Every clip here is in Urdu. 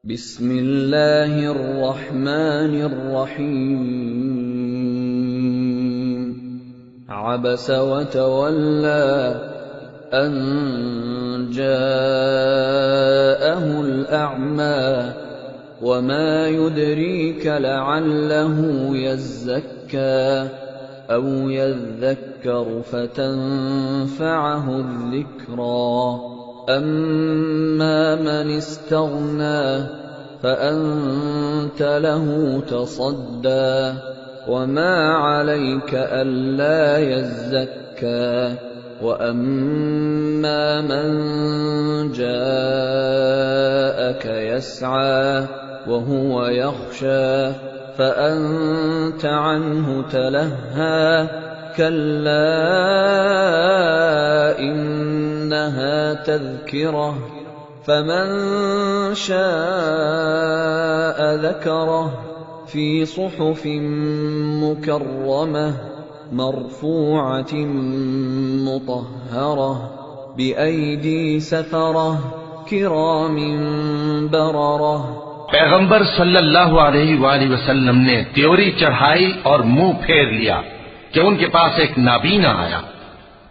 بسم اللہ الرحمن الرحیم عبس وتولى ان جاءه الأعمى وما يدريك لعله يزكى أو يذكر فتنفعه الذكرى أما من استغنى فأنت له تصدى وما عليك ألا يزكى وأما من جاءك يسعى وهو يخشى فأنت عنه تلهى كلا إنها تذكرة فمن شاء ذكره في صحف مكرمة مرفوعة مطهرة بأيدي سفرة كرام بررة۔ پیغمبر صلی اللہ علیہ وآلہ وسلم نے تیوری چڑھائی اور منہ پھیر لیا کہ ان کے پاس ایک نابینا آیا،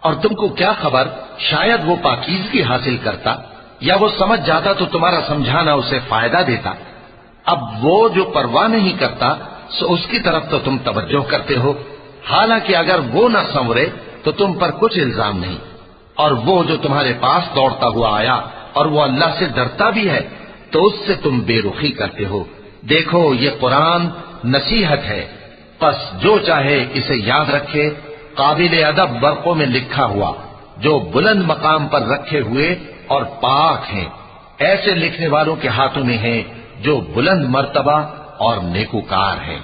اور تم کو کیا خبر شاید وہ پاکیزگی حاصل کرتا یا وہ سمجھ جاتا تو تمہارا سمجھانا اسے فائدہ دیتا۔ اب وہ جو پرواہ نہیں کرتا سو اس کی طرف تو تم توجہ کرتے ہو، حالانکہ اگر وہ نہ سنورے تو تم پر کچھ الزام نہیں۔ اور وہ جو تمہارے پاس دوڑتا ہوا آیا اور وہ اللہ سے ڈرتا بھی ہے تو اس سے تم بے رخی کرتے ہو۔ دیکھو یہ قرآن نصیحت ہے، پس جو چاہے اسے یاد رکھے، قابل ادب ورقوں میں لکھا ہوا جو بلند مقام پر رکھے ہوئے اور پاک ہیں، ایسے لکھنے والوں کے ہاتھوں میں ہیں جو بلند مرتبہ اور نیکوکار ہیں۔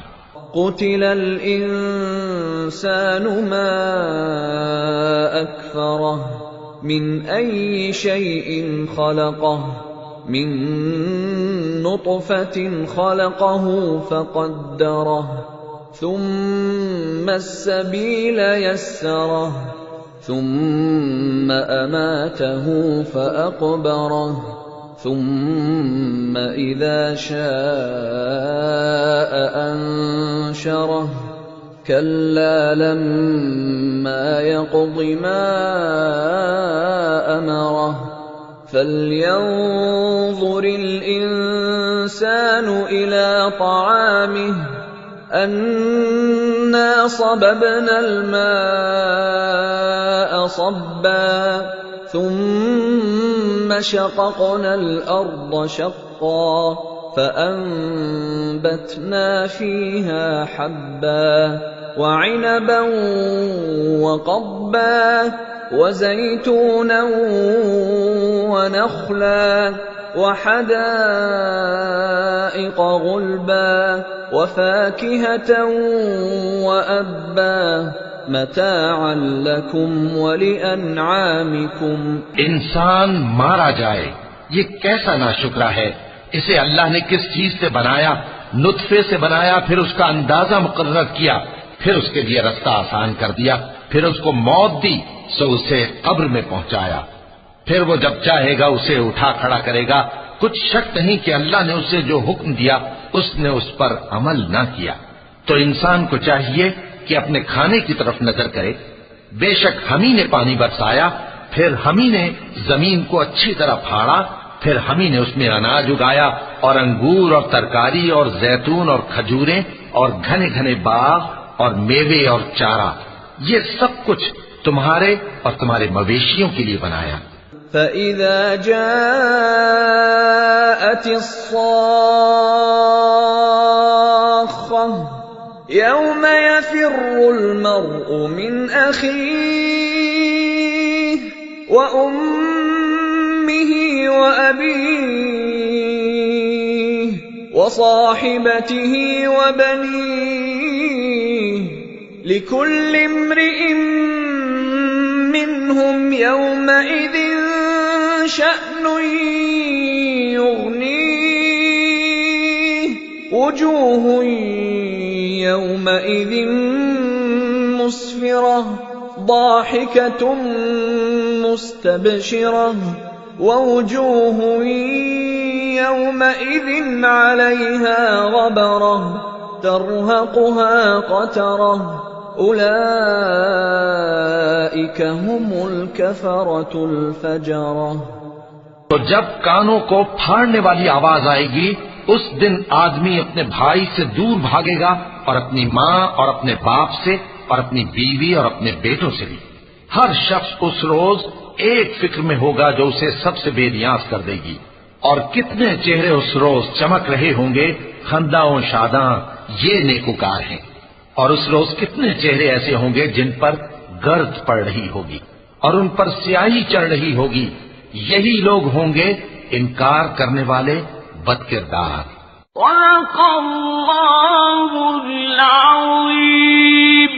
قتل الانسان ما اکفرہ من ای شیء خلقہ من نطفة خلقه فقدره ثم السبيل يسره ثم أماته فأقبره ثم إذا شاء أنشره كلا لما يقض ما أمره فلينظر الإنسان إلى طعامه أنا صببنا الماء صبا ثم شققنا الأرض شقا فأنبتنا فيها حبا وعنبا وقضبا وزيتونا ونخلا وحدائق غلبا وفاكهة وأبا متاعا لكم ولأنعامكم۔ انسان مارا جائے، یہ کیسا ناشکرا ہے۔ اسے اللہ نے کس چیز سے بنایا؟ نطفے سے بنایا، پھر اس کا اندازہ مقرر کیا، پھر اس کے لیے رستہ آسان کر دیا، پھر اس کو موت دی سو اسے قبر میں پہنچایا، پھر وہ جب چاہے گا اسے اٹھا کھڑا کرے گا۔ کچھ شک نہیں کہ اللہ نے اسے جو حکم دیا اس نے اس پر عمل نہ کیا۔ تو انسان کو چاہیے کہ اپنے کھانے کی طرف نظر کرے۔ بے شک ہم ہی نے پانی برسایا، پھر ہم ہی نے زمین کو اچھی طرح پھاڑا، پھر ہم ہی نے اس میں اناج اگایا اور انگور اور ترکاری اور زیتون اور کھجوریں اور گھنے گھنے باغ اور میوے اور چارہ، یہ سب کچھ تمہارے اور تمہارے مویشیوں کے لیے بنایا۔ فَإِذَا جَاءَتِ الصَّاخَّةُ يَوْمَ يَفِرُّ الْمَرْءُ مِنْ أَخِيهِ وَأُمِّهِ وَأَبِيهِ وَصَاحِبَتِهِ وَبَنِيهِ لِكُلِّ امْرِئٍ مِّنْهُمْ يَوْمَئِذٍ شَأْنٌ يُغْنِيهِ وُجُوهٌ يَوْمَئِذٍ مُسْفِرَةٌ ضَاحِكَةٌ مُسْتَبْشِرَةٌ وَوُجُوهٌ يومئذ عليها غبرة ترهقها قترة أولئك هم الكفرة الفجرة۔ تو جب کانوں کو پھاڑنے والی آواز آئے گی اس دن آدمی اپنے بھائی سے دور بھاگے گا اور اپنی ماں اور اپنے باپ سے اور اپنی بیوی اور اپنے بیٹوں سے بھی۔ ہر شخص اس روز ایک فکر میں ہوگا جو اسے سب سے بے نیاز کر دے گی۔ اور کتنے چہرے اس روز چمک رہے ہوں گے خنداں و شاداں، یہ نیکوکار ہیں۔ اور اس روز کتنے چہرے ایسے ہوں گے جن پر گرد پڑ رہی ہوگی اور ان پر سیاہی چڑھ رہی ہوگی، یہی لوگ ہوں گے انکار کرنے والے بد کردار۔ صدق اللہ العظیم۔